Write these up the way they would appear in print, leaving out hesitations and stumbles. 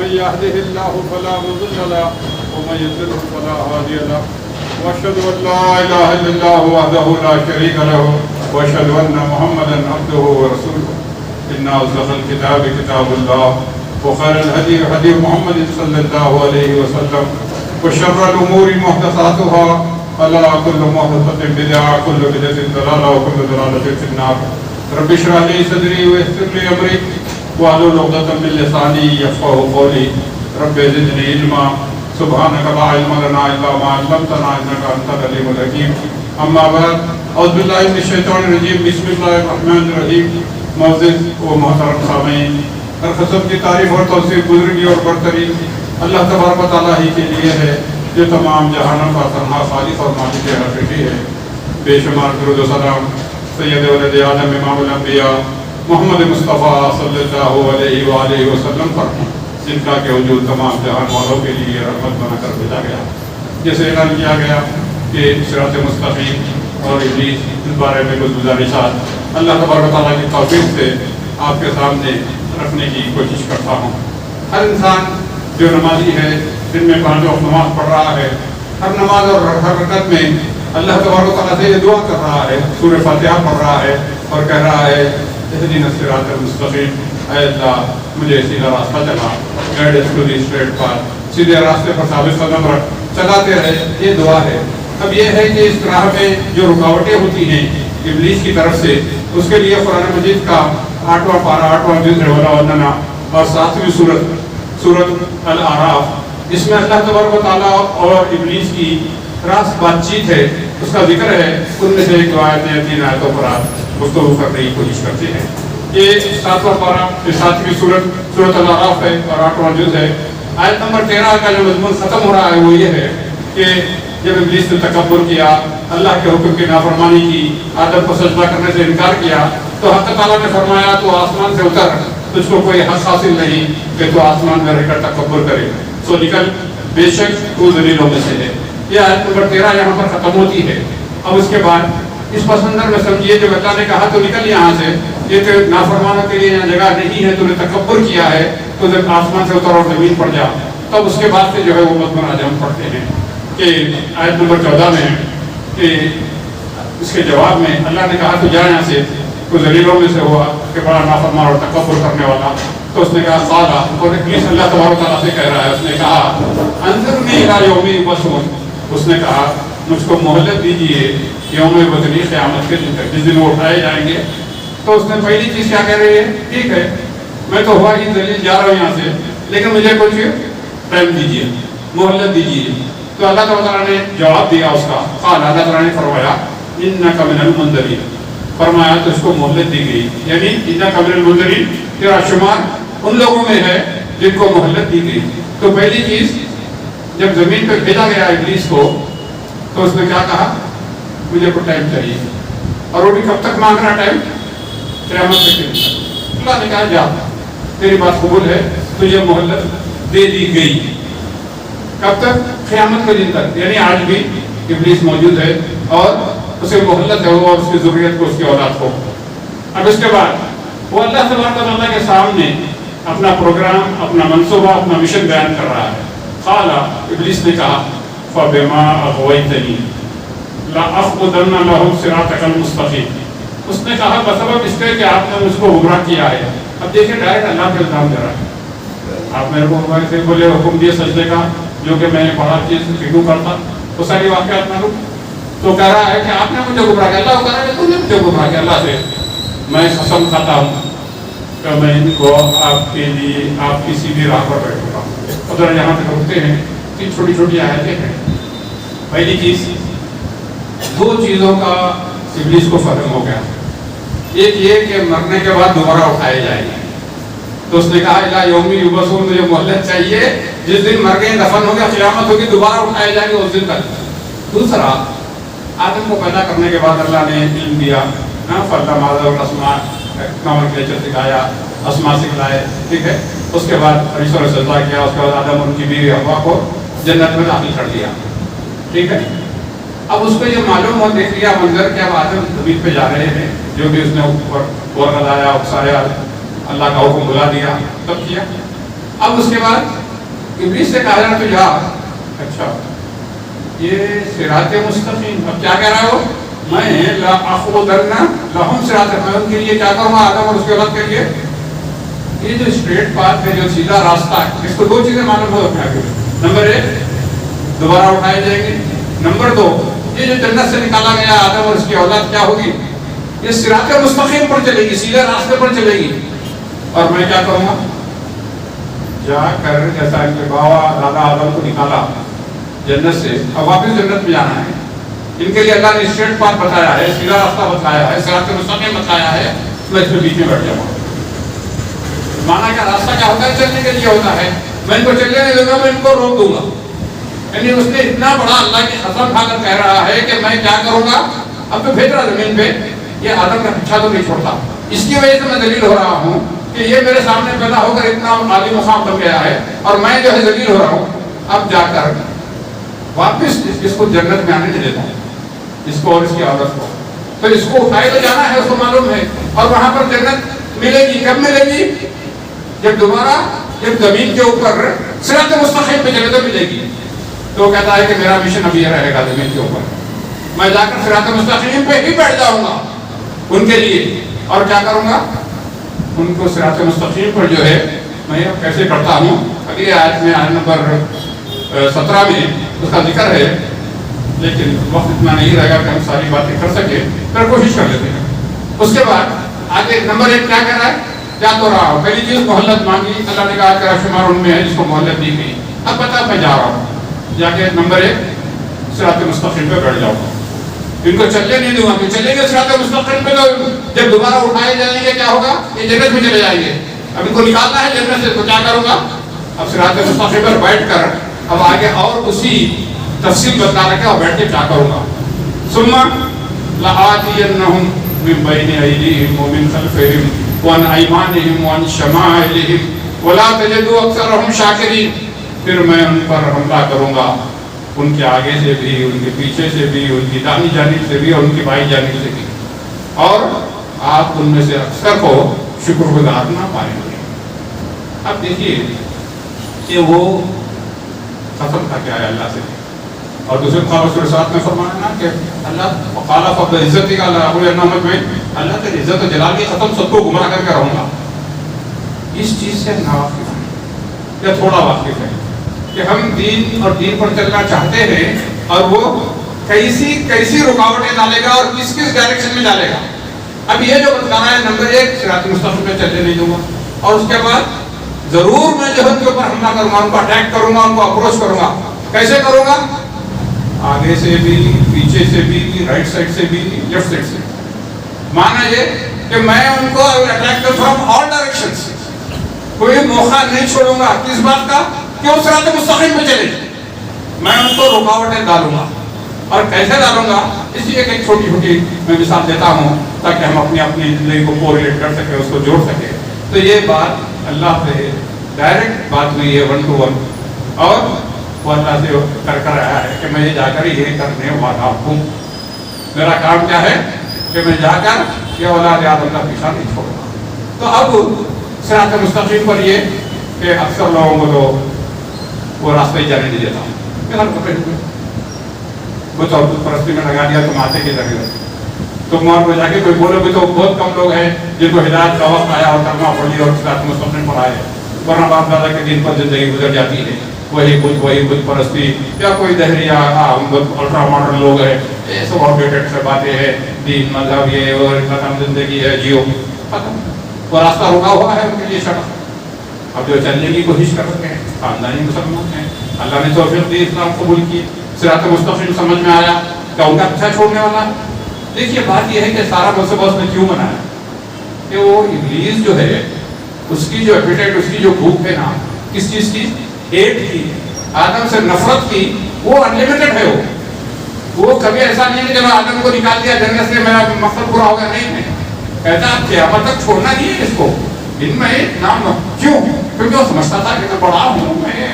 من يهده الله فلا مضل له ومن يضلل فلا هادي له واشهد ان لا اله الا الله وحده لا شريك له واشهد ان محمدا عبده ورسوله. ان اصدق الكتاب كتاب الله وخير الهدي هدي محمد صلى الله عليه وسلم وشر الامور محدثاتها الا كل محدثة بدعة كل بدعة ضلالة وكل ضلالة في النار. رب اشرح لي صدري ويسر لي امري واحلل عقدة من لساني يفقهوا قولي. رب زدني علما سبحانك لا علم لنا الا ما علمتنا انك انت العليم الحكيم. اما بعد اعوذ بالله من الشیطان الرجیم بسم اللہ الرحمن الرحیم. معزز و محترم سامعین، ہر قسم کی تعریف اور توصیف بزرگی اور برتری اللہ تبارک و تعالیٰ ہی کے لیے ہے جو تمام جہانوں کا تنہا خالق اور مالک حقیقی ہے. بے شمار درود و سلام سید ولد آدم امام الانبیاء محمد مصطفیٰ صلی اللہ علیہ وآلہ وسلم پر جن کا کہ وجود تمام جہان والوں کے لیے رحمت بنا کر بھیجا گیا. جیسے اعلان کیا گیا کہ صراط مستقیم اور ابلیس اس بارے میں کچھ گزارشات اللہ تبارک و تعالیٰ کی توفیق سے آپ کے سامنے رکھنے کی کوشش کرتا ہوں. ہر انسان جو نمازی ہے، دن میں 5 وقت نماز پڑھ رہا ہے، ہر نماز اور ہر رکعت میں اللہ تبارک و تعالیٰ سے یہ دعا کر رہا ہے، سورہ فاتحہ پڑھ رہا ہے اور کہہ رہا ہے اہدنا الصراط المستقیم، اے اللہ مجھے سیدھا راستہ چلا، guide us to the straight path, سیدھے راستے پر ثابت قدم رکھ، چلاتے رہے. یہ دعا ہے. اب یہ ہے کہ اس راہ میں جو رکاوٹیں ہوتی ہیں ابلیس کی طرف سے، اس کے لیے قرآن مجید کا 8واں پارہ 8واں جز ولا وننا اور 7ویں سورۃ الاعراف، اس میں اللہ تبارک و تعالیٰ اور ابلیس کی راست بات چیت ہے، اس کا ذکر ہے. ان میں سے ایک آیت ہے، 3 آیتوں پر آپ گفتگو کرنے کی کوشش کرتے ہیں. یہ 7واں پارہ 7ویں سورۃ الاعراف ہے اور 8واں جز ہے. آیت نمبر 13 کا جو مضمون ختم ہو رہا ہے وہ یہ ہے کہ جب ابلیس نے تکبر کیا، اللہ کے حکم کی نافرمانی کی، آدم کو سجدہ کرنے سے انکار کیا، تو حق تعالیٰ نے فرمایا تو آسمان سے اتر، تجھ کو کوئی حق حاصل نہیں کہ تو آسمان میں رہ کر تکبر کرے، سو نکل، بے شک تو ذلیلوں میں سے ہے. یہ آیت نمبر 13 یہاں پر ختم ہوتی ہے. اب اس کے بعد اس پس منظر میں سمجھیے جب اللہ نے کہا تو نکل یہاں سے، یہ تو نافرمانوں کے لیے یہاں جگہ نہیں ہے، تو نے تکبر کیا ہے تو جب آسمان سے اتر اور زمین پر جا. تب اس کے بعد سے جو ہے وہ مضمون آج ہم پڑھتے ہیں کہ آیت نمبر 14 میں کہ اس کے جواب میں اللہ نے کہا تو جا یہاں سے، تو ذلیلوں میں سے ہوا کہ بڑا نافرمان اور تکبر کرنے والا. تو اس نے کہا قالا، اور ابلیس اللہ تبارک تعالیٰ سے کہہ رہا ہے، اس نے کہا انظرنی الی یوم یبعثون، اس نے کہا مجھ کو مہلت دیجیے یوم یبعثون، قیامت کے دن تک، جس دن وہ اٹھائے جائیں گے. تو اس نے پہلی چیز کیا کہہ رہی ہے، ٹھیک ہے میں تو ہوا ہی ذلیل جا رہا ہوں یہاں سے، لیکن مجھے کچھ ٹائم دیجیے، مہلت دیجیے. تو اللہ تعالیٰ نے جواب دیا اس کا، قال، اللہ تعالیٰ نے فرمایا انک من المنذرین، فرمایا تو اس کو مہلت دی گئی، یعنی انک من المنذرین تیرا شمار ان لوگوں میں ہے جن کو مہلت دی گئی. تو پہلی چیز جب زمین پہ بھیجا گیا ابلیس کو تو اس نے کیا کہا، مجھے کو ٹائم چاہیے، اور وہ بھی کب تک مانگ رہا ٹائم، قیامت تک. اللہ نے کہا جا، تیری بات قبول ہے، تجھے مہلت دے دی گئی. کب تک، قیامت کے دن تک، یعنی آج بھی ابلیس موجود ہے اور اسے مہلت ہے وہ اور اس کی ضروریت کو، اس کی اولاد کو. اب اس کے بعد وہ اللہ تبارک و تعالیٰ کے سامنے اپنا پروگرام، اپنا منصوبہ، اپنا مشن بیان کر رہا ہے. قال، ابلیس نے کہا فبما اغویتنی لاقعدن لهم صراطک المستقیم، اس نے کہا بسبب اس کے کہ آپ نے مجھ کو گمراہ کیا ہے. اب دیکھیں ڈائریکٹ اللہ کے الزام دے رہا ہے، آپ میرے کو سے بولے حکم دیے سجدے کا، جو کہ میں نے پڑھا چیز فکر کرتا، وہ ساری واقعات میں تو کہہ رہا ہے کہ آپ نے مجھے گمراہ کیا. اللہ کہہ رہا ہے تم نے مجھے گمراہ کیا. اللہ سے میں قسم کھاتا ہوں کہ میں ان کو آپ کے لیے آپ کی سیدھی راہ پر بیٹھوں گا. ادھر یہاں تک رکھتے ہیں، 3 چھوٹی چھوٹی آیتیں ہیں. پہلی چیز، 2 چیزوں کا ابلیس کو فہم ہو گیا. ایک یہ کہ مرنے کے بعد دوبارہ اٹھائے جائیں گے. تو اس نے کہا الی یوم یبعثون، مجھے مہلت چاہیے، جس دن مر گئے دفن ہو گیا قیامت ہوگی دوبارہ اٹھائے جائیں گے اس دن تک. دوسرا، آدم کو پیدا کرنے کے بعد اللہ نے علم دیا، فَعَلَّمَ آدَمَ الْأَسْمَاءَ، نومنکلیچر سکھایا، اسماء سکھلائے، ٹھیک ہے. اس کے بعد فرشتوں نے سجدہ کیا، اس کے بعد آدم اور ان کی بیوی حوا کو جنت میں داخل کر دیا، ٹھیک ہے. اب اس کو یہ معلوم ہو، دیکھ لیا منظر کہ اب آدم زمین پہ جا رہے ہیں، جو بھی اس نے اوپر غور لگایا، اکسایا، اللہ کا حکم بلا دیا، تب کیا. اب اس کے بعد ابلیس سے کہا جانا تو جا، اچھا یہ صراط مستقیم، اب کیا کہہ رہا ہے وہ؟ میں لا اخودن لہم صراط، میں ان کے لیے کیا کروں گا آدم اور اس کے اولاد کے لیے یہ جو اسٹریٹ پاتھ ہے، جو سیدھا راستہ ہے، اس کو دو چیزیں معلوم ہو رکھا ہے۔ نمبر ایک دوبارہ اٹھائے جائیں گے، نمبر دو یہ جو جنت سے نکالا گیا آدم اور اس کی اولاد کیا ہوگی؟ یہ صراط مستقیم پر چلے گی، سیدھے راستے پر چلے گی۔ اور میں کیا کروں گا؟ جا کر جیسا ان کے بابا دادا آدم کو نکالا جنت سے، اب واپس جنت میں جانا ہے، ان کے لیے اللہ نے اسٹریٹ پاتھ بتایا ہے، سیدھا راستہ بتایا ہے، صراط مستقیم بتایا ہے، میں اس کے بیچ میں بیٹھ جاؤں گا۔ مانا کیا راستہ کیا ہوتا ہے؟ چلنے کے لیے ہوتا ہے، میں ان کو چلنے نہیں دوں گا، میں ان کو روک دوں گا۔ یعنی اس نے اتنا بڑا اللہ کی قسم کھا کر کہہ رہا ہے کہ میں کیا کروں گا، اب تو بھیج رہا زمین پہ، یہ آدم کا پیچھا تو نہیں چھوڑتا۔ اس کی وجہ سے میں دلیل ہو رہا ہوں کہ یہ میرے سامنے پیدا ہو کر اتنا عالی مقام بن گیا ہے، اور میں جو ہے ذلیل ہو رہا ہوں۔ اب جا کر واپس اس کو جنت میں آنے نہیں دیتا ہوں، اس کو اور اس کی عورت کو، تو اس کو اٹھائے تو جانا ہے، اس کو معلوم ہے، اور وہاں پر جنت ملے گی۔ کب ملے گی؟ جب دوبارہ جب زمین کے اوپر صراط مستقیم پہ چلے تو ملے گی۔ تو وہ کہتا ہے کہ میرا مشن ابھی یہ رہے گا زمین کے اوپر، میں جا کر صراط مستقیم پہ ہی بیٹھ جاؤں گا ان کے لیے، اور کیا کروں گا؟ ان کو صراط مستقیم پر جو ہے میں کیسے کرتا ہوں، اگلی آیت میں آیت نمبر 17 میں اس کا ذکر ہے، لیکن وقت اتنا نہیں رہے گا کہ ہم ساری باتیں کر سکیں، پھر کوشش کر لیتے ہیں۔ اس کے بعد آگے نمبر 1 کیا کہہ رہا ہے؟ کیا تو رہا ہوں، پہلی چیز مہلت مانگی، اللہ نے کہا کہ شمار ان میں ہے جس کو مہلت دی گئی۔ اب بتا میں جا رہا ہوں، جا کے نمبر 1 صراط مستقیم پہ بیٹھ جاؤں گا، ان کو چلنے نہیں دوں گا، کہ چلیں گے صراط مستقیم پہ تو جب دوبارہ اٹھائے جائیں گے کیا ہوگا؟ یہ جنت میں چلے جائیں گے۔ اب ان کو نکالنا ہے جنت سے، تو کیا کروں گا؟ اب صراط مستقیم پر بیٹھ کر اب آگے اور اسی تفصیل بتا رکھے، اور بیٹھ کے کیا کروں گا؟ ثم لآتینہم من بین ایدیہم ومن خلفہم وعن ایمانہم وعن شمائلہم ولا تجد اکثرہم شاکرین، پھر میں ان پر حملہ کروں گا، ان کے آگے سے بھی، ان کے پیچھے سے بھی، ان کی دانی جانب سے بھی اور ان کی بائیں جانب سے بھی، اور آپ ان میں سے اکثر کو شکر گزار نہ پائیں گے۔ اب دیکھیے کہ وہ ختم تھا کیا ہے اللہ سے، اور دوسرے رسول ساتھ میں فرمایا نا کہ اللہ وقال فضل عزتی کا اللہ کے عزت و جلال کی ختم سب کو گمراہ کر کے رہوں گا۔ اس چیز سے ناواقف ہیں یا تھوڑا واقف ہے کہ ہم دین اور دین پر چلنا چاہتے ہیں، اور وہ کیسی رکاوٹیں ڈالے گا اور کس ڈائریکشن میں ڈالے گا۔ اب یہ جو بتانا ہے نمبر 1 صراط مستقیم میں چلنے نہیں دوں گا، اور اس کے بعد ضرور میں جو ہے ان کے اوپر حملہ کروں گا، ان کو اٹیک کروں گا، ان کو اپروچ کروں گا۔ کیسے کروں گا؟ آگے سے بھی، پیچھے سے بھی، رائٹ سائڈ سے بھی، لیفٹ سائڈ سے۔ مانا یہ کہ میں ان کو اٹیک کروں فرام آل ڈائریکشن سے، کوئی موقع نہیں چھوڑوں گا کس بات کا کہ وہ صراط مستقیم پہ چلے، میں ان کو رکاوٹیں ڈالوں گا۔ اور کیسے ڈالوں گا؟ اس لیے ایک چھوٹی چھوٹی میں مثال دیتا ہوں تاکہ ہم اپنی زندگی کو کوریلیٹ کر سکیں، اس کو جوڑ سکیں۔ تو یہ بات اللہ سے ڈائریکٹ بات نہیں ہے، 1 to 1، اور وہ اللہ سے کر آیا ہے کہ میں یہ جا کر یہ کرنے والا ہوں۔ میرا کام کیا ہے کہ میں جا کر یہ اولاد آدم کا پیچھا نہیں چھوڑوں گا۔ تو اب صراط مستقیم پر یہ کہ اکثر لوگوں کو تو وہ راستہ ہی جانے نہیں دیتا ہوں، وہ تو پرستی میں لگا دیا تم آتے کی ضرورت، تم وہاں پہ جا کے کوئی بولو گے تو بہت کم لوگ ہیں جن کو ہدایت کا وقت آیا اور کلمہ پڑھی اور صراط مستقیم پر آئے، ورنہ باپ دادا کے دین پر زندگی گزر جاتی ہے، وہی بت پرستی یا کوئی دہریہ الٹرا ماڈرن لوگ ہیں، یہ سب آؤٹ ڈیٹڈ سے باتیں ہیں، دین مذہب یہ اور ختم زندگی ہے، جیو ختم، وہ راستہ رکا ہوا ہے ان کے لیے سڑک۔ اب جو چلنے کی کوشش کر رہے ہیں خاندانی مسلمان ہیں، اللہ نے توفیق دی، اسلام قبول کی، صراط مستقیم سمجھ میں آیا، کیا ان کا پیچھا چھوڑنے والا ہے؟ دیکھیے بات یہ ہے کہ سارا منصوبہ اس نے کیوں بنایا کہ وہ ابلیس جو ہے اس کی جو ایپیٹائٹ، اس کی جو بھوک ہے نا، کس چیز کی؟ ہیٹ کی، آدم سے نفرت کی، وہ انلیمیٹڈ ہے۔ وہ کبھی ایسا نہیں ہے کہ جب آدم کو نکال دیا جنت سے میرا مقصد پورا ہوگا، نہیں ہے، کہتا ہے قیامت تک چھوڑنا نہیں ہے اس کو۔ ان میں نام کیوں؟ کیونکہ وہ سمجھتا تھا کہ میں بڑا ہوں، میں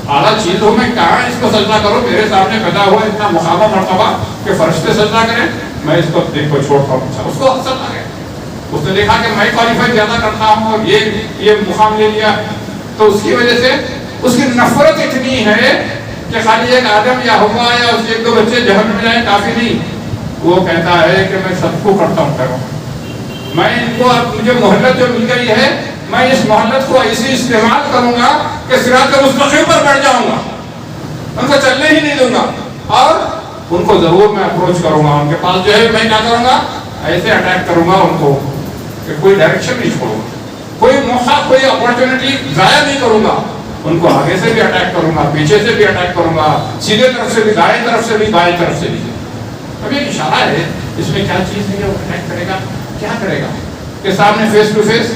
اعلیٰ چیز ہوں، میں کہاں اس کو سجدہ کروں، میرے سامنے پیدا ہوا اتنا مقامہ مرتبہ کہ فرشتے سجدہ کریں، میں اس کو دیکھ کو چھوڑتا ہوں۔ اس کو حسد آ گیا، اس نے دیکھا کہ میں کوالیفائی زیادہ کرتا ہوں اور یہ مقام لے لیا، تو اس کی وجہ سے اس کی نفرت اتنی ہے کہ خالی ایک آدم یا ہوا یا اس کے ایک دو بچے جہنم میں جائیں کافی نہیں، وہ کہتا ہے کہ میں سب کو کرتا ہوں کروں، میں ان کو اب مجھے مہلت جو مل گئی ہے میں اس مہلت کو ایسی استعمال کروں گا کہ صراط مستقیم پر بیٹھ جاؤں گا، ان کو چلنے ہی نہیں دوں گا، اور ان کو ضرور میں اپروچ کروں گا، ان کے پاس جو ہے میں کیا کروں گا ایسے اٹیک کروں گا ان کو کہ کوئی ڈائریکشن نہیں چھوڑوں گا، کوئی موقع کوئی اپورچونٹی ضائع نہیں کروں گا، ان کو آگے سے بھی اٹیک کروں گا، پیچھے سے بھی اٹیک کروں گا، سیدھے طرف سے بھی، دائیں طرف سے بھی، بائیں طرف سے بھی۔ اب ایک اشارہ ہے، اس میں کیا چیز ہے کہ وہ اٹیک کرے گا، کیا کرے گا کہ سامنے فیس ٹو فیس۔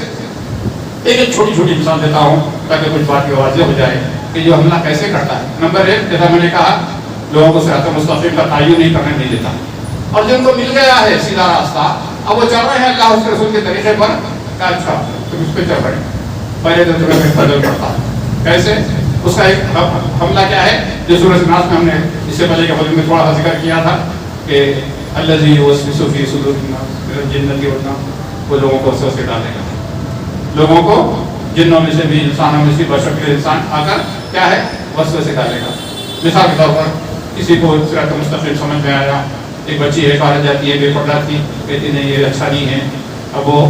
ایک چھوٹی چھوٹی مثال دیتا ہوں تاکہ کچھ بات واضح ہو جائے کہ جو حملہ کیسے کرتا ہے۔ نمبر ایک، جیسا میں نے کہا، لوگوں کو صراط مستقیم کا تعین نہیں کرنے نہیں دیتا، اور جن کو مل گیا ہے سیدھا راستہ، اب وہ چل رہے ہیں اللہ اس کے رسول کے طریقے پر، کہ اچھا تم اس پہ چل رہے ہیں، پہلے تو تمہیں ایک بدل پڑتا ہے۔ کیسے؟ اس کا ایک حملہ کیا ہے جو سورۃ الناس میں ہم نے اس سے پہلے کے حدیث میں تھوڑا سا ذکر کیا تھا کہ الذی یوسوس فی صدور الناس من الجنۃ والناس، وہ لوگوں کو وسوسے ڈالے گا، لوگوں کو جنوں میں سے بھی انسانوں میں سے بشکل انسان آ کر کیا ہے وسوسے ڈالے گا۔ مثال کے طور پر کسی کو صراط مستقیم سمجھ میں آیا، ایک بچی ہے کالج جاتی ہے، بے پردہ تھی، کہتی نہیں یہ اچھا نہیں ہے، اب وہ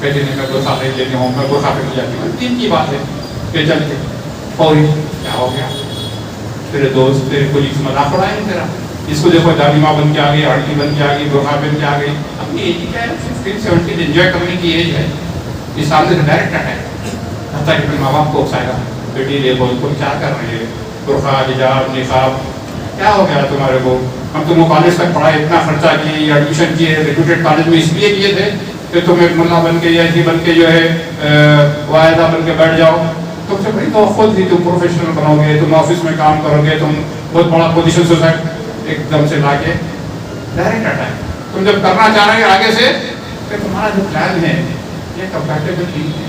کہتی نہیں میں برقع پہن لیتی ہوں، میں برقع پہن جاتی ہوں، دین کی بات ہے کہ چل کے فوری کیا ہو گیا، تیرے دوست تیرے کولیگز مذاق اڑائیں گے تیرا، اس کو دیکھو دادی بن کے آ گئی، آنٹی بن کے آ گئی، برقع پہن کے آ گئی، اپنی ایج کیا ہے 15-17 انجوائے کرنے کی ایج ہے، یہ سامنے سے ڈائریکٹ اٹیک، حتیٰ کہ ماں باپ کو اکسائے گا، بیٹی دیکھو تم کیا کر رہے ہیں، برقع حجاب نقاب، کیا ہو گیا تمہارے کو، ہم تم کالج تک پڑھائے، اتنا خرچہ کیے، ایڈمیشن کیے ریپیوٹیڈ کالج میں اس لیے کیے تھے کہ تم ایک ملا بن کے یا ایسی بن کے جو ہے واحدہ بن کے بیٹھ جاؤ، تم سے بڑی توقع تھی تم پروفیشنل بنو گے، تم آفس میں کام کرو گے، تم بہت بڑا پوزیشن سوسائٹ، ایک دم سے لا کے ڈائریکٹ اٹیک۔ تم جب کرنا چاہ رہے ہیں آگے سے کہ تمہارا جو پلان ہے یہ کمپیٹیبل نہیں ہے،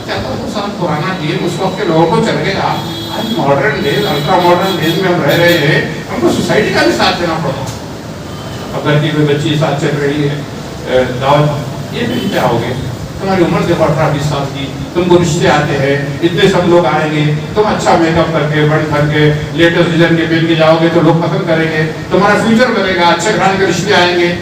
چلو وہ سب پرانا دین اس وقت کے لوگوں کو چل گیا، آج modern days ultra modern days میں ہم رہ رہے ہیں، ہم کو سوسائٹی کا بھی ساتھ دینا پڑتا۔ اب گھر کی کوئی بچی ساتھ چل رہی ہے دعوت، یہ بھی کیا ہوگے، تمہاری عمر دیکھو 18-20 سال کی، تم کو رشتے آتے ہیں، اتنے سب لوگ آئیں گے، تم اچھا میک اپ کر کے بڑھ کر کے لیٹسٹ ڈیزائن کے پہن کے جاؤ گے تو لوگ پسند کریں گے، تمہارا فیوچر بنے گا، اچھے گھرانے کے رشتے آئیں گے،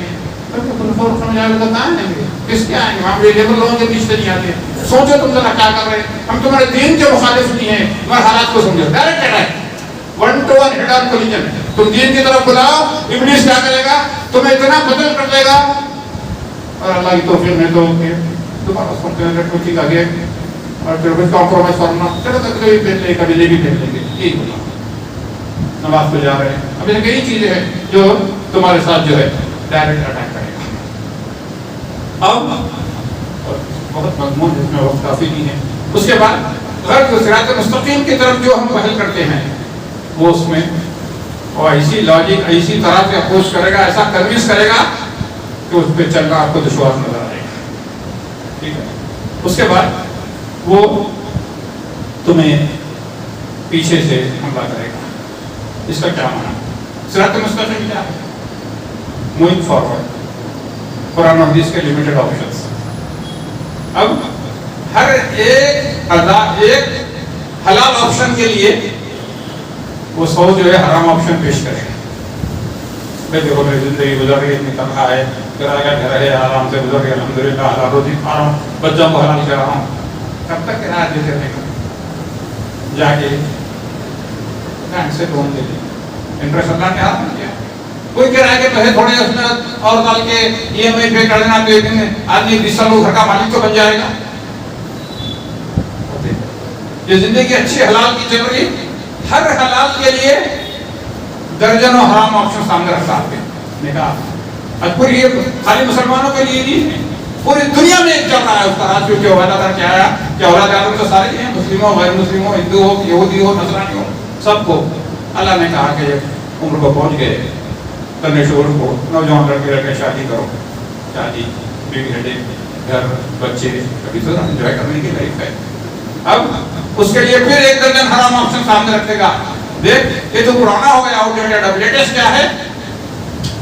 کس کے آئیں گے؟ ہم لیبر لوگوں کے رشتے نہیں آتے۔ سوچو تم ذرا کیا کر رہے ہیں، ہم تمہارے دین کے مخالف نہیں ہیں، مگر حالات کو سمجھو، ڈائریکٹ اٹیک، 1-to-1 ہیڈ آن کولیجن۔ تم دین کی طرف بلاؤ، ابلیس کیا کرے گا، تمہیں اتنا بدل کر دے گا، اور اللہ کی توفیق میں تو تمہارا سمجھنے آگے اور پھر کچھ کمپرومائز کرنا، چلو کبھی پہن لیں کبھی لے بھی پہن لیں گے، یہی ہوگا۔ نماز پہ جا رہے ہیں، اب یہ کئی چیزیں ہیں جو تمہارے ساتھ جو ہے ڈائریکٹ اٹیک کرے گا۔ اب بہت مضمون جس میں وقت کافی نہیں ہے، اس کے بعد غرض صراط مستقیم کی طرف جو ہم پہل کرتے ہیں وہ اس میں اور ایسی لاجک ایسی طرح سے اپروچ کرے گا، ایسا کنوینس کرے گا کہ اس پہ چلنا آپ کو دشوار نظر آئے گا، ٹھیک ہے۔ اس کے بعد وہ تمہیں پیچھے سے حملہ کرے گا۔ اس کا کیا معنی؟ صراط مستقیم کیا ہے؟ موونگ فارورڈ، قرآن و حدیث کے لمیٹڈ آپشنز۔ اب ہر ایک حلال آپشن کے لیے وہ 100 جو ہے حرام آپشن پیش کرے گا۔ میں دیکھو میری زندگی گزر رہی ہے، اتنی تنخواہ ہے، کرایہ کا گھر ہے، آرام سے گزر رہی ہے، الحمدللہ حلال روزی کھا رہا ہوں، بچوں کو حلال کر رہا ہوں، کب تک کرایہ دیتے رہے گا؟ جا کے بینک سے لون لے لیں، انٹرسٹ اللہ کے ہاتھ میں کیا، کوئی کرایہ کے پیسے تھوڑے اس میں اور ڈال کے EMI پے کر دینا، تو ایک دن آدمی 20 سال گھر کا مالک تو بن جائے گا۔ یہ زندگی اچھی حلال کی چل رہی، ہر حلال کے لیے درجنوں حرام آپشن سامنے رکھا آپ نے کہا۔ آج پوری خالی مسلمانوں کے لیے نہیں ہے، پوری دنیا میں ایک چل رہا ہے اس طرح، کیونکہ وعدہ کر کے آیا کہ اولاد آدم تو سارے ہیں، مسلم ہو غیر مسلم ہو، ہندو ہو یہودی ہو نصرانی ہو، سب کو اللہ نے کہا کہ عمر کو پہنچ گئے، کرنے شور کو نوجوان لڑکے شادی کرو، شادی بیوی ہڈے گھر بچے، کبھی تو انجوائے کرنے کی لائف ہے۔ اب اس کے لیے پھر ایک درجن حرام آپشن سامنے رکھے گا، دیکھ یہ تو پرانا ہو گیا، آؤٹ ڈیٹڈ، اب لیٹسٹ کیا ہے؟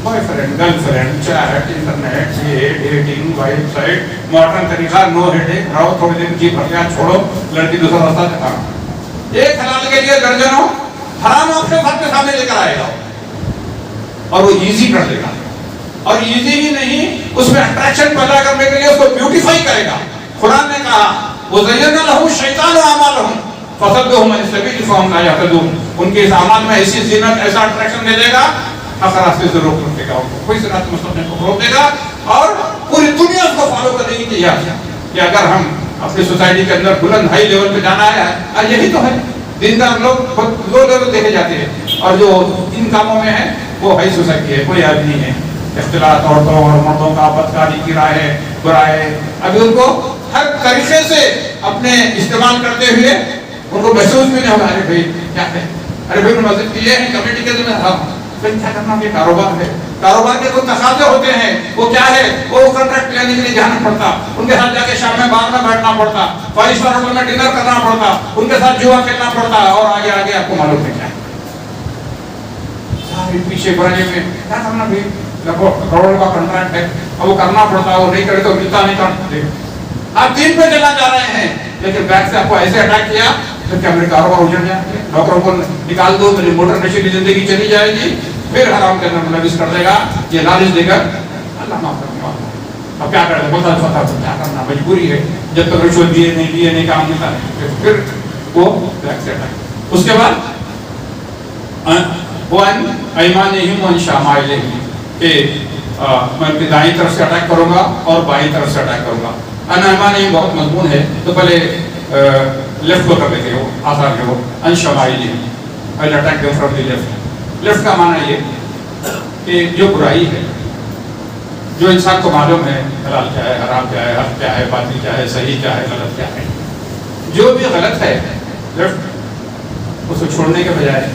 Boyfriend girlfriend chat internet dating website modern طریقہ نو ہیڈیک رہو تھوڑے دن جی بھر گیا چھوڑو لڑکی دوسرا راستہ دکھانا ایک حلال کے لیے درجنوں حرام آپشن سب کے سامنے لے کر آئے گا اور وہ ایزی کر دے گا اور ایزی ہی نہیں اس میں اٹریکشن پیدا کرنے کے لیے اس کو بیوٹیفائی کرے گا. قرآن نے کہا وَزَيَّنَ لَهُ الشَّيْطَانُ أَعْمَالَهُمْ فَصَدَّهُمْ عَنِ السَّبِيلِ فَهُمْ لَا يَهْتَدُونَ ان کے اس اعمال میں ایسی زینت ایسا اٹریکشن دے دے گا حق راستے سے روک دے گا کوئی صراط مستقیم کو روک دے گا اور پوری دنیا اس کو فالو کرنے کی تیار ہے کہ اگر ہم اپنی سوسائٹی کے اندر بلند ہائی لیول پہ جانا ہے اور یہی تو ہے دیندار لوگ لو لیول دیکھے جاتے ہیں اور جو ان کاموں میں ہے وہ ہائی سوسائٹی ہے کوئی آدمی ہے اختلاط عورتوں اور مردوں کا بدکاری کی رائے برائے ابھی ان کو ہر طریقے سے اپنے استعمال کرتے ہوئے ان کو محسوس بھی نہیں ہوگا ارے بھائی کیا ہے ارے بھائی مسجد کی یہ ہے کمیٹی کے ذمہ ہم پھر کیا کرنا یہ کاروبار ہے کاروبار کے کچھ تقاضے ہوتے ہیں وہ کیا ہے وہ کنٹریکٹ لینے کے لیے جانا پڑتا ان کے ساتھ جا کے شام میں بار میں بیٹھنا پڑتا 5 اسٹار ہوٹل میں ڈنر کرنا پڑتا ان کے ساتھ جوا کھیلنا پڑتا اور آگے آگے آپ کو معلوم ہے کیا ہے پیچھے بڑھنے میں کیا کرنا بھی کروڑوں کا کنٹریکٹ ہے اور وہ کرنا پڑتا وہ نہیں کرے تو ملتا نہیں کرتے آپ دین پہ چلنا چاہ رہے ہیں لیکن بیک سے آپ کو ایسے اٹیک کیا پھر کیا میرے کاروبار اجڑ جائیں گے ڈاکٹروں کو نکال دو میری موٹر نشیلی زندگی چلی جائے گی پھر حرام کے اندر ملوث کر دے گا یہ لالچ دے کر اللہ معاف کرنے والا اب کیا کرے بتا فتح کیا کرنا مجبوری ہے جب تک رشوت دیے نہیں کام ملتا ہے پھر وہ بیک سے اٹیک اس کے بعد وَأَنْ أَيْمَانِهِمْ وَأَنْ شَمَائِلِهِمْ کہ میں اپنی دائیں طرف سے اٹیک کروں گا اور بائیں طرف سے اٹیک کروں گا. ان ایمانہم بہت مضمون ہے تو پہلے لیفٹ کو کر دیتے ہو آسان ہے وہ ان شمائلہم I'll attack them from the left. Left کا معنی یہ کہ جو برائی ہے جو انسان کو معلوم ہے حلال کیا ہے حرام کیا ہے حق کیا ہے باطل کیا ہے صحیح کیا ہے غلط کیا ہے جو بھی غلط ہے لیفٹ اس کو چھوڑنے کے بجائے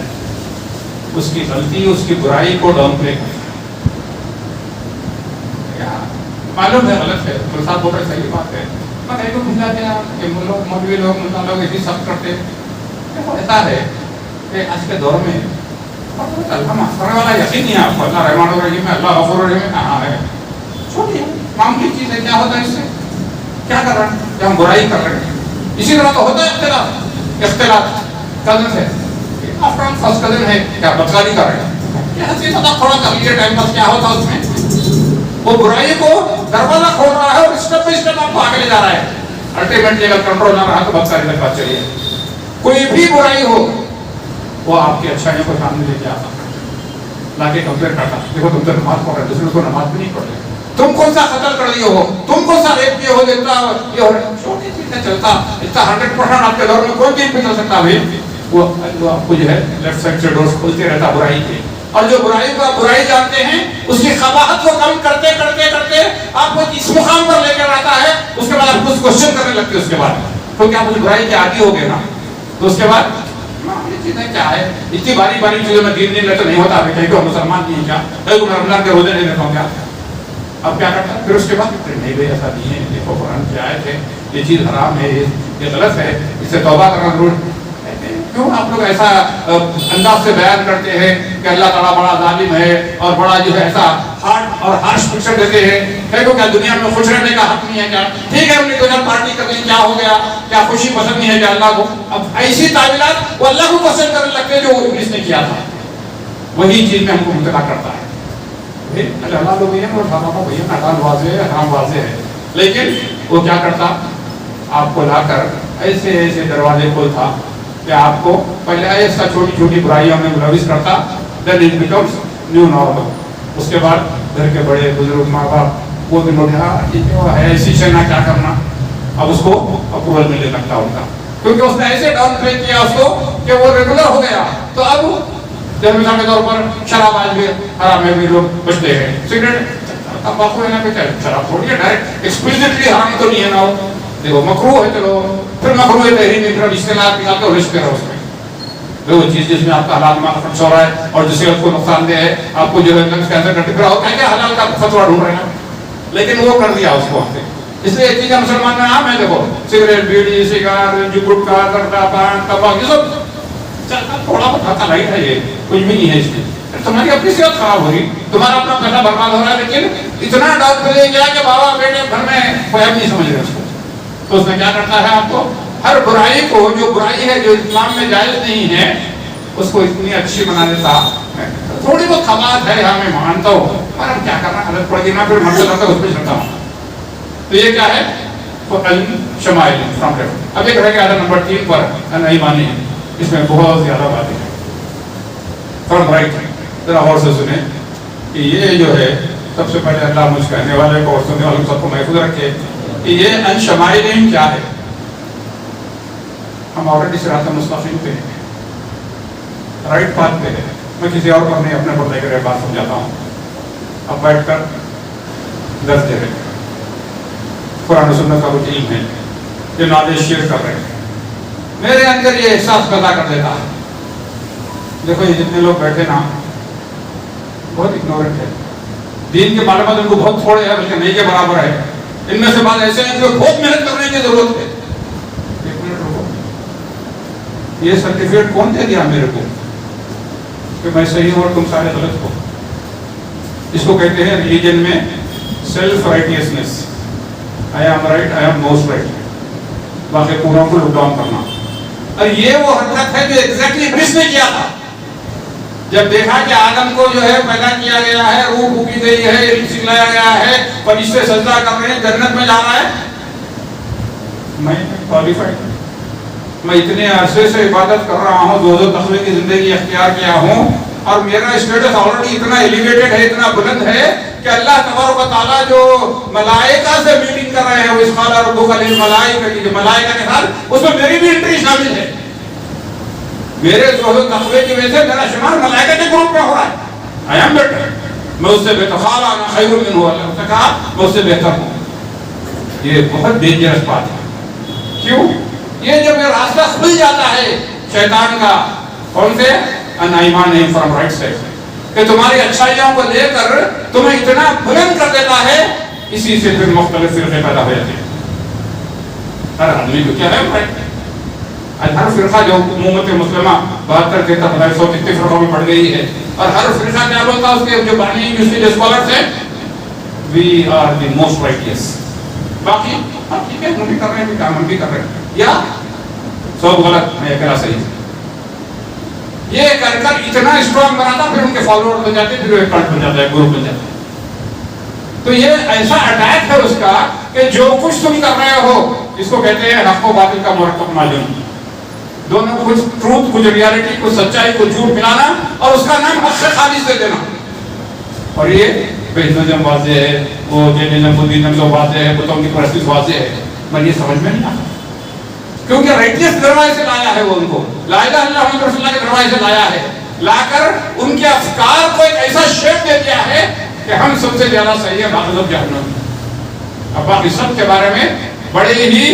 اس کی غلطی اس کی برائی کو ڈاؤن پلے کریں. معلوم ہے غلط ہے تو ساتھ بول رہے صحیح بات ہے مگر ایک بھول جاتے ہیں کہ مولوی لوگ ملتا لوگ ایسی سب کرتے ایسا ہے کہ آج کے دور میں اللہ معاف کرنے والا یقین نہیں ہے آپ کو اللہ رحمان الرحیم ہے اللہ غفور الرحیم ہے کہاں ہے چھوڑیے معمولی چیز ہے کیا ہوتا ہے اس سے کیا کر رہے ہیں کہ ہم برائی کر رہے ہیں اسی طرح تو ہوتا ہے اختلاط کزن ہے فرسٹ کزن ہے کیا بدکاری کر رہے ہیں ہنسی مذاق تھوڑا کر لیے ٹائم پاس کیا ہوتا اس میں وہ برائی کو دروازہ کھول رہا ہے اور اسٹیپ بائی اسٹیپ آپ کو آگے لے جا رہا ہے الٹیمیٹلی اگر کنٹرول نہ رہا تو بدکاری تک بات چلیے کوئی بھی برائی ہو وہ آپ کی اچھائیوں کو سامنے لے کے آتا لا کے کمپیئر کرتا دیکھو تم تو نماز پڑھ رہے دوسرے کو نماز بھی نہیں پڑھ رہے تم کون سا قتل کر دیے ہو تم کون سا ریپ کیے ہو اتنا یہ ہو رہا چھوٹی چیزیں چلتا اتنا 100% آپ کے دور میں کوئی چیز بھی چل سکتا بھائی وہ آپ کو جو ہے لیفٹ سائڈ سے ڈورس کھولتے رہتا برائی کے اور جو برائی کو آپ برائی جانتے ہیں اس کی قباحت کو کم کرتے کرتے کرتے آپ کو اس مقام پر لے کر آتا ہے اس کے بعد آپ کچھ کوشچن کرنے لگتے اس کے بعد تو کیا آپ برائی کے عادی ہو گئے نا تو اس کے بعد چیزیں کیا ہے اتنی باری باری چیزوں میں دین نہیں لیتے نہیں ہوتا ابھی کہیں کہ مسلمان نہیں کیا کہیں کہ رمضان کے روزے نہیں لیتا ہوں کیا اب کیا کرتا ہے پھر اس کے بعد نہیں بھائی ایسا نہیں ہے دیکھو قرآن کی آیت ہے یہ چیز حرام ہے یہ غلط ہے اس سے توبہ کرنا ضرور کیوں آپ لوگ ایسا انداز سے بیان کرتے ہیں کہ اللہ تعالیٰ بڑا ظالم ہے اور بڑا جو ہے ایسا ہارڈ اور ہارش پکچر دیتے ہیں کہ کیا دنیا میں خوش رہنے کا حق نہیں ہے کیا ٹھیک ہے ہم نے کوئی پارٹی کر لی کیا ہو گیا کیا خوشی پسند نہیں ہے کیا اللہ کو اب ایسی تعمیرات وہ اللہ کو پسند کرنے لگتے ہیں جو ابلیس نے کیا تھا وہی چیز میں ہم کو مبتلا کرتا ہے اللہ لوگ یہ اور بابا بھیا حلال واضح ہے حرام واضح ہے لیکن وہ کیا کرتا آپ کو لا کر ایسے ایسے دروازے کھولتا کہ آپ کو پہلے ایسا چھوٹی چھوٹی برائیوں میں ملوث کرتا then it becomes new normal. اس کے بعد گھر کے بڑے بزرگ ماں باپ وہ بھی لوگ ہے ایسی شہنا کیا کرنا اب اس کو اپروول ملنے لگتا ان کا کیونکہ اس نے ایسے ڈاؤن پلے کیا اس کو کہ وہ ریگولر ہو گیا تو اب جب مثال کے طور پر شراب آج بھی حرام میں بھی لوگ بچتے ہیں سگریٹ تمباکو ہے نا کہ شراب تھوڑی ہے ڈائریکٹ ایکسپلیسٹلی حرام تو نہیں ہے نا دیکھو مکروہ ہے چلو پھر مکروہ ہے تحریم میں پھر اجتناب نکالتے ہو رشک کرو اس میں وہ چیز جس میں آپ کا حلال مال خرچ ہو رہا ہے اور جس سے آپ کو نقصان دہ ہے آپ کو جو ہے لنگس کینسر کا ٹکرا ہو کہیں حلال کا فتوا ڈھونڈ رہے ہیں لیکن وہ کر دیا اس کو وہاں سے اس لیے یہ چیزیں مسلمان میں عام ہے دیکھو سگریٹ بیڑی سگار جو گٹکا گٹا پان تمباکو یہ سب چلتا تھوڑا بہت ہلکا لائٹ ہے، یہ کچھ بھی نہیں ہے اس میں، تمہاری اپنی صحت خراب ہو رہی، تمہارا اپنا پیسہ برباد ہو رہا ہے، لیکن اتنا ڈاؤٹ ملے گیا کہ بابا بیٹے گھر میں کوئی اب نہیں سمجھ رہے اس کو. تو اس میں کیا کرتا ہے آپ کو ہر برائی کو، جو برائی ہے جو اسلام میں جائز نہیں ہے، اس کو اتنی اچھی بنا دیتا. تھوڑی بہت خباثت ہے یہاں میں مانتا ہوں، پر ہم کیا کرنا، حالت پڑ گئی نا، پھر مطلب کرتا اس پہ چلتا ہوں. تو یہ کیا ہے؟ شمائل فرام ریفر. اب ایک رہ گیا نمبر 3 پر نہیں مانی، اس میں بہت زیادہ باتیں ہیں. فرام رائٹ ذرا غور سے سنیں کہ یہ جو ہے سب سے پہلے اللہ مجھ کہنے والے کو اور سننے والے کو سب کو محفوظ رکھے کہ یہ ان شمائلہم کیا ہے. ہم آلریڈی صراط مستقیم پہ ہیں، رائٹ پاتھ پہ ہے. میں کسی اور پر نہیں، اپنے پر لے کر بات سمجھاتا ہوں. اب بیٹھ کر درس دے رہے ہیں، قرآن و سنت کا کچھ علم ہے، یہ نالج شیئر کر رہے ہیں. میرے اندر یہ احساس پیدا کر دیتا ہے، دیکھو یہ جتنے لوگ بیٹھے نا بہت اگنورنٹ ہے، دین کے معلومات ان کو بہت تھوڑے ہیں، بلکہ نہیں کے برابر ہے. ان میں سے بعض ایسے ہیں جو بہت محنت کرنے کی ضرورت ہے. ایک منٹ رکو، یہ سرٹیفکیٹ کون دے دیا میرے کو کہ میں صحیح ہوں اور تم سارے غلط ہو؟ اس کو کہتے ہیں ریلیجن میں self righteousness. I am right, I am most right. باقی پوروں کو لک ڈاؤن کرنا. اور یہ وہ حرکت ہے جو ایگزیکٹلی ابلیس نے کیا تھا. جب دیکھا کہ آدم کو جو ہے پیدا کیا گیا ہے، روح پھونکی گئی ہے، علم سکھلایا گیا ہے، فرشتے سجدہ کر رہے ہیں، جنت میں جا رہا ہے، میں کوالیفائڈ، میں اتنے عرصے سے عبادت کر رہا ہوں، دو تقوی کی زندگی اختیار کیا ہوں، اور میرا اسٹیٹس آلریڈی اتنا ایلیویٹڈ ہے، اتنا بلند ہے کہ اللہ تبارک و تعالیٰ جو ملائکہ سے میٹنگ کر رہے ہیں، وہ اس قال ربک للملائکہ کی جو ملائکہ کے ساتھ، اس میں میری بھی انٹری شامل ہے. میرے زہد و تقوی کی وجہ سے میرا شمار ملائکہ کے گروپ میں ہو رہا ہے. I am better. میں اس سے بہتر، قال انا خیر منہ، اللہ نے کہا میں اس سے بہتر ہوں. یہ بہت ڈینجرس بات ہے. کیوں؟ یہ جب یہ راستہ کھل جاتا ہے شیطان کا، کون سے؟ ان ایمانہم فرام رائٹ سائڈ، کہ تمہاری اچھائیوں کو لے کر تمہیں اتنا بلند کر دیتا ہے، اسی سے پھر مختلف فرقے پیدا ہو جاتے ہیں. ہر آدمی کو کیا ہے؟ ہر فرقہ جو امت مسلمہ 72 73 100 کتنے فرقوں میں پڑ گئی ہے، اور ہر فرقہ کیا بولتا ہے اس کے جو بانی یونیورسٹی اسکالرز ہیں، وی آر دی موسٹ رائٹیس. باقی ہم ٹھیک ہے، ہم بھی کر رہے ہیں کام، ہم بھی کر رہے ہیں، یا سب غلط، میں اکیلا صحیح. یہ کر کر اتنا اسٹرانگ بناتا، پھر ان کے فالوور بن جاتے، پھر ایک کلٹ بن جاتا ہے، گروپ بن جاتا ہے. تو یہ ایسا اٹیک ہے اس کا کہ جو کچھ تم کر رہے ہو، اس کو کہتے ہیں حق و باطل کا مرکب معلوم، دونوں کچھ ٹروتھ، کچھ ریالٹی، کچھ سچائی، کچھ جھوٹ ملانا، اور اس کا نام حق سے خالص دے دینا. اور یہ ہندوازم واضح ہے، وہ جینزم بدھزم جو واضح ہے، بتوں کی پرستش واضح ہے، مگر یہ سمجھ میں نہیں آتا، کیونکہ رائٹیس دروازے سے لایا ہے وہ ان کو، لا الہ الا اللہ محمد رسول اللہ کے دروازے سے لایا ہے، لا کر ان کے افکار کو ایک ایسا شیپ دے دیا ہے کہ ہم سب سے زیادہ صحیح ہے، باقی سب جہنم. اب باقی سب کے بارے میں بڑے ہی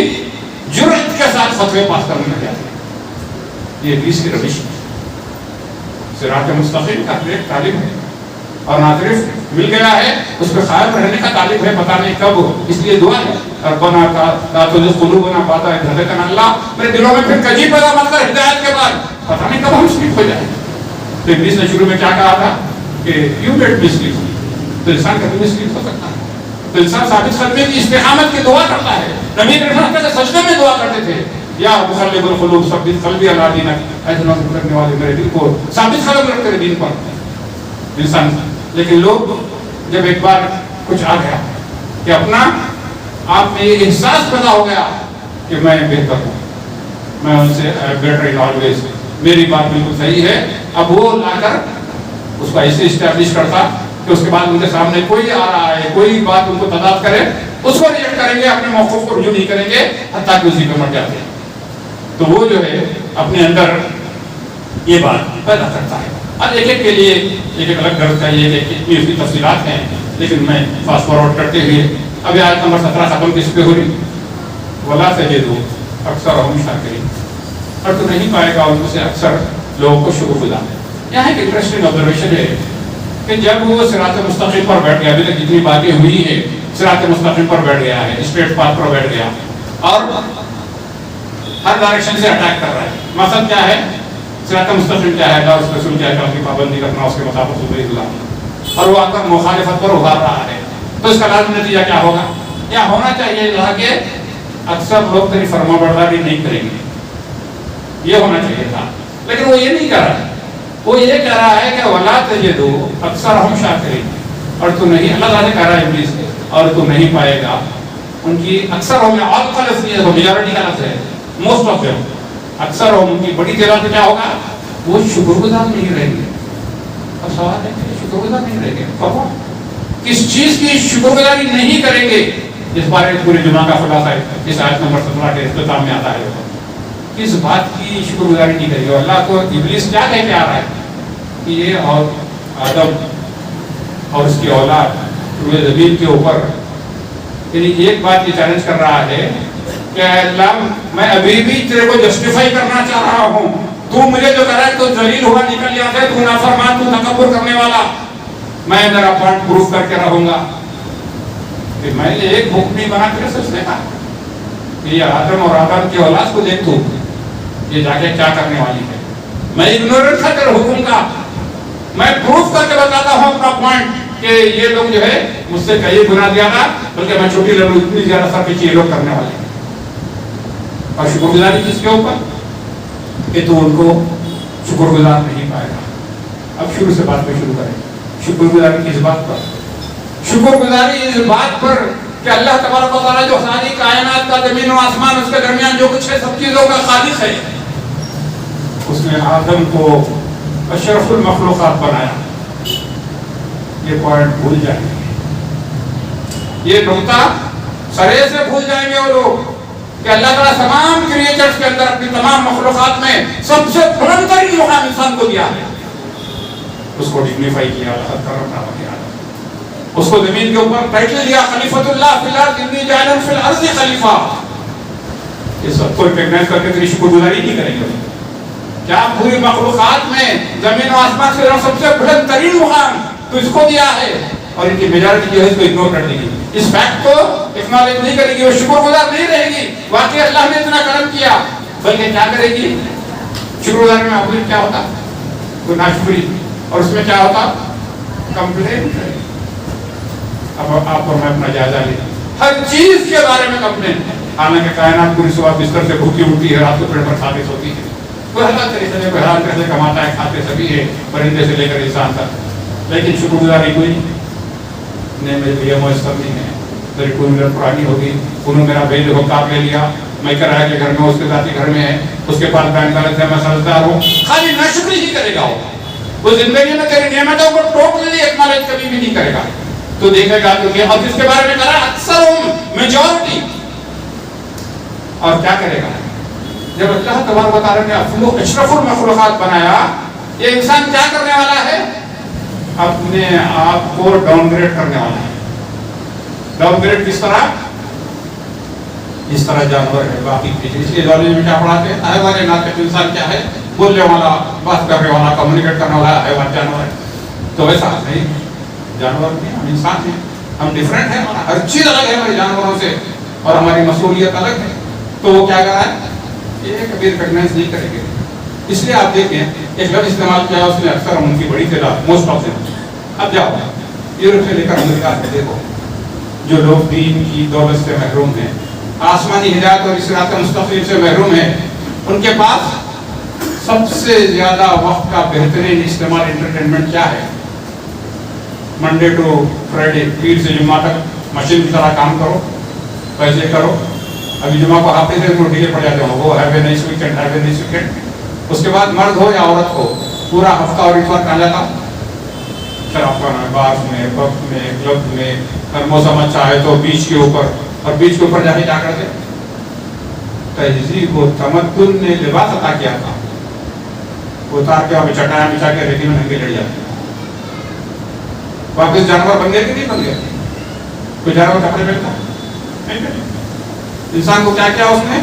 جرأت کے ساتھ فتوے پاس کرنے لگ جاتے ہیں. یہ ابلیس کی روش ہے. صراط مستقیم کا ایک تعلیم ہے، اور نہ صرف مل گیا ہے، اس پہ قائم رہنے کا تعلیم ہے، پتہ نہیں کب. اس لیے دعا ہے، ربنا لا تزغ قلوبنا بعد إذ هديتنا. اللہ میرے دلوں میں پھر کجی پیدا مت کر ہدایت کے بعد، پتہ نہیں کب ہم سلیپ ہو جائیں. تو ابلیس نے شروع میں کیا کہا تھا کہ یو گیٹ مسلیپ، تو انسان کبھی مسلیپ ہو سکتا ہے. تو انسان ثابت قدمی کی استقامت کی دعا کرتا ہے. نبی کریم کے سجدے میں دعا کرتے تھے، یا مقلب القلوب ثبت قلبی علی دینک، اے دلوں کو کرنے والے میرے دل کو ثابت قدم رکھ تیرے دین پر. انسان لیکن لوگ جب ایک بار کچھ آ گیا کہ اپنا آپ میں یہ احساس پیدا ہو گیا کہ میں بہتر ہوں، میں ان سے بیٹر ان آلویز، میری بات بالکل صحیح ہے. اب وہ لا کر اس کو ایسے اسٹیبلش کرتا کہ اس کے بعد ان کے سامنے کوئی آ رہا ہے، کوئی بات ان کو تضاد کرے، اس کو ریجیکٹ کریں گے، اپنے موقف کو رجوع نہیں کریں گے، حتیٰ کہ اسی پہ مر جاتے ہیں. تو وہ جو ہے اپنے اندر یہ بات پیدا کرتا ہے. اب ایک ایک کے لیے ایک ایک الگ درس چاہیے کہ اتنی اس کی تفصیلات ہیں، لیکن میں فاسٹ فارورڈ کرتے ہوئے ابھی آیت نمبر 17 ختم کس پہ ہو رہی؟ وَلَا تَجِدُ أَكْثَرَهُمْ شَاكِرِينَ. اور تو نہیں پائے گا ان میں سے اکثر لوگوں کو شکر گزار. یہاں ایک انٹرسٹنگ آبزرویشن ہے کہ جب وہ صراط مستقیم پر بیٹھ گیا، ابھی تک جتنی باتیں ہوئی ہیں صراط مستقیم پر بیٹھ گیا ہے، اسٹریٹ پاتھ پر بیٹھ گیا، اور ہر ڈائریکشن سے اٹیک کر رہا ہے. مقصد کیا ہے صراط مستقیم کیا ہے؟ اللہ اس رسول کے احکام کی پابندی کرنا، اس کے مطابق زندگی گزارنا، اور وہ آپ کا مخالفت پر ابھار رہا ہے، تو اس کا لازمی نتیجہ کیا ہوگا؟ کیا ہونا چاہیے تھا کہ اکثر لوگ تیری فرما برداری نہیں کریں گے، یہ ہونا چاہیے تھا، لیکن وہ یہ نہیں کر رہا ہے. وہ یہ کہہ رہا ہے کہ وَلَا تَجِدُوا أَكْثَرَهُمْ شَاكِرِينَ، اور تو نہیں، اللہ تعالیٰ نے کہہ رہا ہے ابلیس سے، اور تو نہیں پائے گا ان کی اکثر ہوں میں اور خالص نہیں ہے، میجورٹی کا لفظ ہے، موسٹ آف دیم، اکثر ہوں ان کی بڑی تعداد میں کیا ہوگا؟ وہ شکر گزار نہیں رہیں گے. اب سوال ہے کہ شکر گزار نہیں رہیں گے، فرما کس چیز کی شکر گزاری نہیں کریں گے؟ اس بارے میں پورے جمعہ کا خلاصہ ہے اس آیت نمبر 17 کے اختتام میں آتا ہے. کس بات کی شکر گزاری نہیں کرے گا؟ اللہ کو ابلیس کیا کہہ کے آ رہا ہے کہ یہ اور آدم اور اس کی اولاد پورے زمین کے اوپر، یعنی ایک بات یہ چیلنج کر رہا ہے کہ اللہ میں ابھی بھی تیرے کو جسٹیفائی کرنا چاہ رہا ہوں، تو مجھے جو کہہ رہا ہے تو ذلیل ہوا نکل جاتا ہے، تو نافرمان، تو تکبر کرنے والا، میں میرا پوائنٹ پروف کر کے رہوں گا کہ میں نے ایک حکم نہیں بنا کے سچ دیکھا کہ یہ آدم اور آدم کی اولاد کو دیکھ تو یہ جا کے کیا کرنے والی ہے. میں اگنورنٹ تھا تیرے حکم کا، میں پروف کر کے بتاتا ہوں اپنا پوائنٹ کہ یہ لوگ جو ہے مجھ سے کئی گنا زیادہ، بلکہ میں چھوٹی لڑوں اتنی زیادہ سر پیچھے یہ لوگ کرنے والے ہیں. اور شکر گزاری کس کے اوپر؟ کہ تو ان کو شکر گزار نہیں پائے گا. اب شروع سے بات پہ شروع کریں. شکر گزاری کس بات پر؟ شکر گزاری اس بات پر کہ اللہ تبارک و تعالیٰ جو ساری کائنات کا، زمین و آسمان، اس کے درمیان جو کچھ ہے، سب چیزوں کا خالق ہے، اس نے آدم کو اشرف المخلوقات بنایا. یہ پوائنٹ بھول جائیں گے، یہ نقطہ سرے سے بھول جائیں گے وہ لوگ کہ اللہ تعالیٰ تمام کریچرز کے اندر، اپنی تمام مخلوقات میں سب سے بلند ترین مقام انسان کو دیا ہے، اس کو ڈگنیفائی کیا، اللہ کرم کیا، اس کو زمین کے اوپر ٹائٹل دیا خلیفۃ اللہ فی الارض انی جاعل فی الارض خلیفہ. یہ سب کو ریکگنائز کر کے تیری شکر گزاری نہیں کریں گے. کیا پوری مخلوقات میں زمین و آسمان سے سب سے بلند ترین مقام تو اس کو دیا ہے، اور ان کی میجارٹی جو ہے اس کو اگنور کر دے گی، اس فیکٹ کو اکنالج نہیں کرے گی، وہ شکر گزار نہیں رہے گی. واقعی اللہ نے اتنا کرم کیا، بلکہ کیا کرے گی؟ شکر گزار میں اپوزٹ کیا ہوتا؟ وہ ناشکری، اور اس میں کیا ہوتا؟ کمپلین. اب آپ اور میں اپنا جائزہ لیں، ہر چیز کے بارے میں کمپلین. حالانکہ کائنات پوری صبح بستر سے بھوکی اٹھتی ہے، رات کو پیڑ پر کھاتے سوتی ہے، کوئی حالات طریقے سے بہرحال پیسے کماتا ہے، کھاتے سبھی ہے، پرندے سے لے کر انسان تک، لیکن شکر گزاری کوئی نہیں. میرے لیے میسر نہیں ہے، میری ٹو ویلر پرانی ہوگی، انہوں میرا بھائی دیکھو کار لے لیا، میں کرایہ کے گھر میں، اس کے ذاتی گھر میں ہے، اس کے پاس بینک بیلنس ہے، میں قرضدار ہوں. خالی ناشکری ہی کرے گا وہ زندگی میں تیری نعمتوں کو ٹوٹلی ایکنالج کبھی بھی نہیں کرے گا. تو دیکھے گا کہ اور جس کے بارے میں کرا اکثر میجورٹی، اور کیا کرے گا؟ جب اللہ تبارک و تعالیٰ نے اشرف المخلوقات بنایا، یہ انسان کیا کرنے والا ہے؟ اپنے آپ کو ڈاؤن گریڈ کرنے والا ہے. ڈاؤن گریڈ کس طرح؟ اس طرح جانور ہے باقی چیز. اس لیے جالوجی میں کیا پڑھاتے ہیں؟ حیوان ناطق انسان کیا ہے؟ بولنے والا، بات کرنے والا، کمیونیکیٹ کرنے والا حیوان جانور ہے. تو ویسا نہیں، جانور نہیں، ہم انسان ہیں، ہم ڈفرینٹ ہیں، ہر چیز الگ ہے ہمارے جانوروں سے، اور ہماری مسئولیت الگ ہے. تو وہ کیا کر رہا ہے؟ یہ کبھی ریکگنائز نہیں کریں گے. اس لیے آپ دیکھیں ایک لفظ استعمال کیا، اس میں اکثر ان کی بڑی تعداد، موسٹ آف دیم. اب جاؤ یورپ سے لے کر امریکہ سے دیکھو، جو لوگ دین کی دولت سے محروم ہیں، آسمانی ہدایت اور صراط مستقیم سے محروم ہیں، ان کے پاس سب سے زیادہ وقت کا بہترین استعمال انٹرٹینمنٹ کیا ہے؟ منڈے ٹو فرائیڈے، پیر سے جمعہ تک مشین کی طرح کام کرو، پیسے کرو. ابھی جمعہ کو ہفتے سے ڈھیلے پڑ جاتے ہوں، وہ have a nice weekend, have a nice weekend. اس کے بعد مرد ہو یا عورت ہو، پورا ہفتہ اور اتوار کہاں جاتا؟ شراب خانہ، بار میں، پب میں، کلب میں، ہر موسم اچھا ہے تو بیچ کے اوپر، اور بیچ کے اوپر جا کے کیا کرتے؟ تہذیب و تمدن نے لباس عطا کیا تھا، اتار کے وہاں پہ چٹائیاں بچھا کے ریتی میں ننگے لڑ جاتے. واپس جانور بن گئے کہ نہیں بن گئے؟ کوئی جانور کپڑے پہنتا نہیں. انسان کو کیا کیا اس نے؟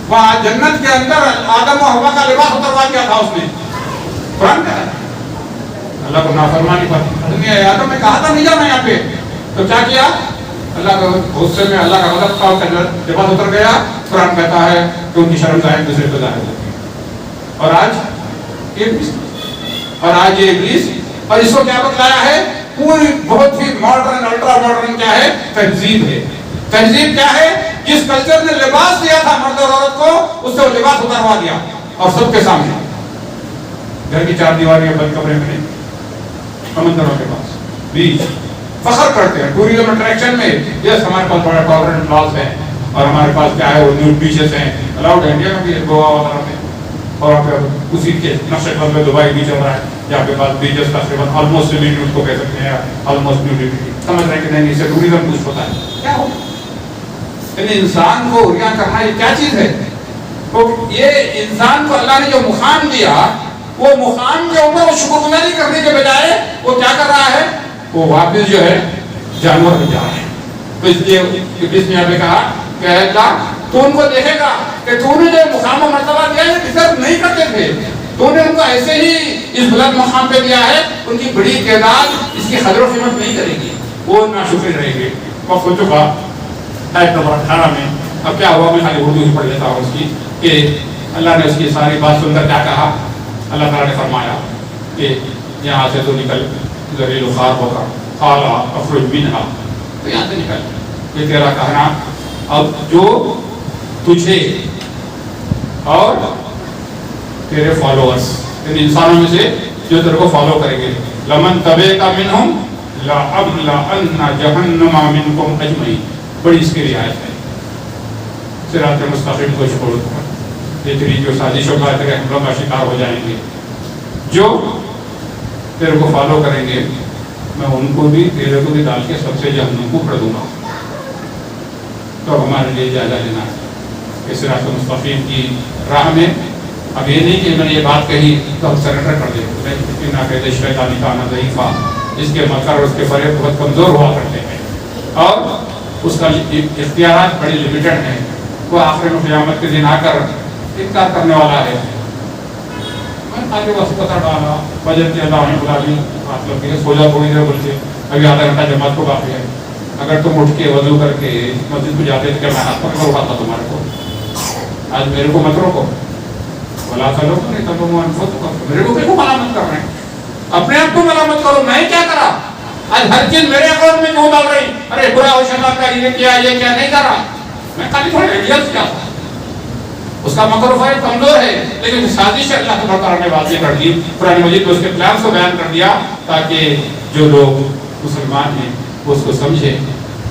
وہاں جنت کے اندر آدم و حوا کا لباس اتروا کیا تھا اس نے. قرآن کہتا ہے اللہ کو نافرمانی پر آدم نے کہا تھا نہیں جانا یہاں پہ، تو کیا کیا؟ اللہ کا غصے میں اللہ کا غضب تھا، ان کا لباس اتر گیا. قرآن کہتا ہے کہ ان کی شرم ظاہر دوسرے کو ظاہر ہوتی ہے. اور آج یہ ابلیس، اور آج یہ ابلیس، اور اس کو کیا بتلایا ہے؟ پوری بہت ہی ماڈرن، الٹرا ماڈرن کیا ہے؟ تہذیب ہے۔ تہذیب کیا ہے؟ جس کلچر نے لباس دیا تھا مرد اور عورت کو، اس سے وہ لباس اتروا دیا، اور سب کے سامنے گھر کی چار دیواریاں بند کمرے میں نہیں، سمندروں کے پاس بیچ فخر کرتے ہیں ٹوریزم اٹریکشن میں، یس ہمارے پاس بڑا ٹالرنٹ لاز ہے، اور ہمارے پاس کیا ہے وہ نیوڈ بیچز ہیں، الاؤڈ ہے، انڈیا میں بھی گوا وغیرہ میں، اور آپ اسی کے نقشے قدم میں دبئی بھی چل رہا ہے جہاں پہ پاس بیچز تقریباً آلموسٹ نیوڈ کو کہہ سکتے ہیں، آلموسٹ نیوڈیٹی، سمجھ رہے ہیں کہ نہیں، اسے ٹوریزم کچھ ہوتا ہے کیا ہو، یعنی انسان کو ریا کرنا یہ کیا چیز ہے؟ تو یہ انسان کو اللہ نے جو مقام دیا، وہ مقام کے اوپر وہ شکر گزاری کرنے کے بجائے وہ کیا کر رہا ہے؟ وہ واپس جو ہے جانور بن جا رہا ہے۔ تو اس لیے ابلیس نے یہاں پہ کہا کہ اے اللہ تو ان کو دیکھے گا کہ تو نے جو مقام و مرتبہ دیا ہے ڈیزرو نہیں کرتے تھے، تو نے ان کو ایسے ہی اس بلند مقام پہ دیا ہے، ان کی بڑی تعداد اس کی قدر و قیمت نہیں کرے گی، وہ ناشکر رہیں گے۔ وقت ہو چکا آیت نمبر 18 میں، اب کیا ہوا، میں خالی اردو ہی پڑھ لیتا ہوں اس کی، کہ اللہ نے اس کی ساری بات سن کر کیا کہا؟ اللہ تعالیٰ نے فرمایا کہ یہاں سے تو نکل، ذلیل و خوار ہو کر، قال اخرج منہا، تو یہاں سے نکل، یہ تیرا کہنا، اب جو تجھے اور تیرے فالوورز، ان انسانوں میں سے جو تیرے کو فالو کریں گے، لمن تبعک منہم لأملأن جہنم منکم اجمعین، بڑی اس کی رعایت ہے، صراط مستقیم کو چھوڑ دو، یہ تیری جو سازشوں کا تیرے حملوں کا شکار ہو جائیں گے، جو تیرے کو فالو کریں گے میں ان کو بھی تیرے کو بھی ڈال کے سب سے جہنم کو کر دوں گا۔ تو ہمارے لیے جائزہ لینا ہے کہ صراط مستقیم کی راہ میں، اب یہ نہیں کہ میں نے یہ بات کہی تو ہم سرنڈر کر دیں، نہ کہتے شیطانی کانا ضعیفہ، اس کے مکر اور اس کے فریب بہت کمزور ہوا کرتے ہیں، اور اس کا اختیارات بڑی لمیٹڈ ہیں، وہ آخر میں قیامت کے دن آ کر انکار کرنے والا ہے۔ میں آگے وقت پتہ ڈالا، بجر کے اللہ نے بلا لی، آپ لوگ کے سو جا تھوڑی دیر بول کے، ابھی آدھا گھنٹہ جماعت کو باقی ہے، اگر تم اٹھ کے وضو کر کے مسجد کو جاتے تھے کہ میں ہاتھ پکڑ اٹھاتا تمہارے کو، آج میرے کو مت روکو، بلا چلو نہیں تو میرے کو کیوں ملامت کر رہے ہیں؟ اپنے آپ کو ملامت کرو، میں کیا کرا؟ آج ہر چیز میرے اکاؤنٹ میں کیوں ڈال رہی؟ ارے برا ہو شیطان کا، یہ کیا نہیں کرا، میں خالی تھوڑے آئیڈیاز کیا تھا، اس کا مکر و فریب کمزور ہے، لیکن سازش اللہ تعالیٰ نے واضح کر دی، قرآن مجید میں اس کے پلانس کو بیان کر دیا تاکہ جو لوگ مسلمان ہیں وہ اس کو سمجھے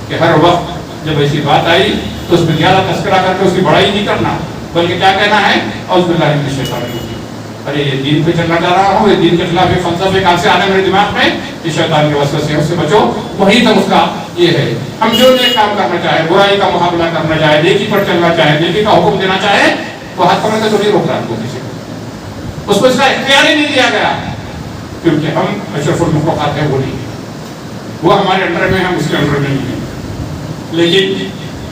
کہ ہر وقت جب ایسی بات آئی تو اس میں زیادہ تذکرہ کر کے اس کی بڑائی نہیں کرنا، بلکہ کیا کہنا ہے؟ اعوذ باللہ من الشیطان الرجیم، ارے یہ دین پہ چلنا چاہ رہا ہوں، یہ دین کے خلاف یہ فلسفے کہاں سے آنے میرے دماغ میں، یہ شیطان کے وسوسے سے بچو، وہی تک اس کا یہ ہے۔ ہم جو نیک کام کرنا چاہیں، برائی کا مقابلہ کرنا چاہیں، نیکی پر چلنا چاہیں، نیکی کا حکم دینا چاہیں، تو ہاتھ پکڑ کے تو نہیں روک رہا کو کسی کو، اس کو اس کا اختیار ہی نہیں دیا گیا، کیونکہ ہم اشرف المخلوقات ہیں، وہ نہیں ہے، وہ ہمارے انڈر میں، ہم اس کے انڈر میں نہیں ہیں، لیکن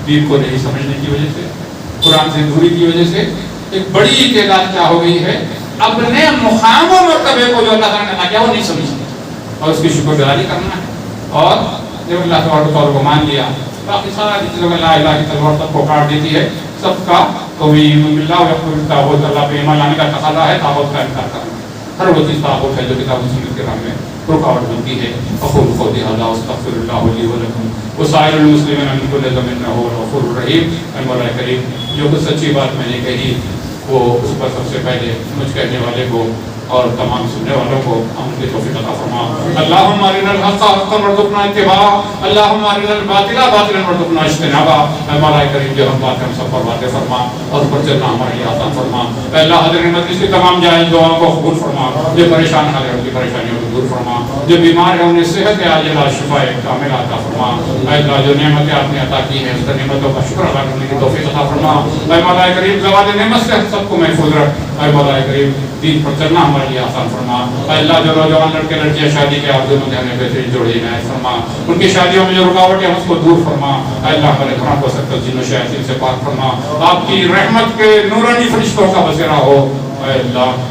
دین کو نہیں سمجھنے کی وجہ سے، قرآن سے دوری کی وجہ سے ایک بڑی تعداد کیا ہو گئی ہے، اپنے مقام و مرتبے کو جو اللہ تعالیٰ نے کیا وہ نہیں سمجھتے، اور اس کی شکر گزاری کرنا ہے، اور جب اللہ تعالیٰ کو مان لیا، باقی ساری چیزوں میں لا الہ الا اللہ سب کو کاٹ دیتی ہے، سب کا توحید باللہ و یکفر بالطاغوت، اللہ پہ ایمان لانے کا تقاضا ہے، طاغوت کا انکار کرنا، ہر وہ چیز طاغوت ہے جو کتاب و سنت کے راہ میں رکاوٹ بنتی ہے۔ اقول قولی ھذا واستغفر اللہ لی ولکم وسائر المسلمین من کل ذنب انہ هو الغفور الرحیم۔ اے مولا کریم، جو کچھ سچی بات میں نے کہی وہ اس پر سب سے پہلے مجھ کہنے والے کو اور تمام سننے والوں کو عمل کی توفیق عطا فرما۔ اللہم ارنا الحق حقا وارزقنا اتباعہ، اللہم ارنا الباطل باطلا وارزقنا اجتنابہ۔ اے مولا کریم، جو ہم بات ہم سب پر واضح فرما اور پر چلنا ہمارے لیے آسان فرما۔ اے اللہ، حاضر مجلس کی تمام جائز دعاؤں کو قبول فرما، جو پریشان ہیں ان کی پریشانیوں کو دور فرما، جو بیمار ہیں انہیں صحت عاجلہ شفا کاملہ عطا فرما۔ اے اللہ، جو نعمتیں آپ نے عطا کی ہیں اس نعمتوں کا شکر ادا کرنے کی توفیق عطا فرما۔ اے مولا کریم، زوال نعمت سے ہم سب کو محفوظ رکھ۔ اے مولا کریم، دین پر چلنا ہمارے لیے آسان فرما۔ اے اللہ، جو نوجوان لڑکے لڑکیاں شادی کے آرزو میں ہیں بہترین جوڑے عنایت فرما، ان کی شادیوں میں جو رکاوٹیں ہیں اس کو دور فرما۔ اے اللہ، ہمارے گھروں کو سخت جن و شیاطین سے پاک فرما، آپ کی رحمت کے نورانی فرشتوں کا بسیرا ہو۔ اے اللہ،